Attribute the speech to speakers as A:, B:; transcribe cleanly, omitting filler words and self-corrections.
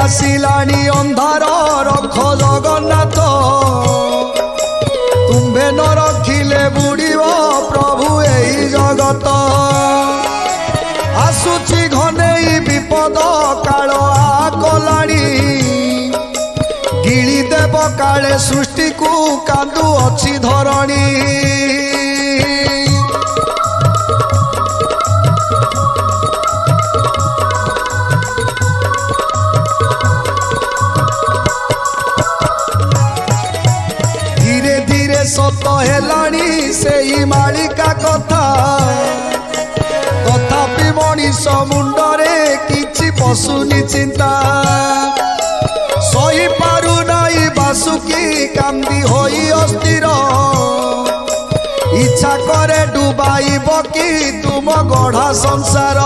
A: आसिलानी अंधार रख जगन्नाथ तुम्भे न रखिले बुड़ीब प्रभु एई जगत आसुची घनेई विपद काल आगलाणी गिली देव काले सृष्टि को कांदु अच्छी धरणी धीरे धीरे सत हेलाणी से मालिका कथा तथापि मनीष मुंडरे किछि पशुनी चिंता सही पारु नाई बासुकी कांदी होई अस्थिर इच्छा करे डुबाइब कि तुम गढ़ा संसार।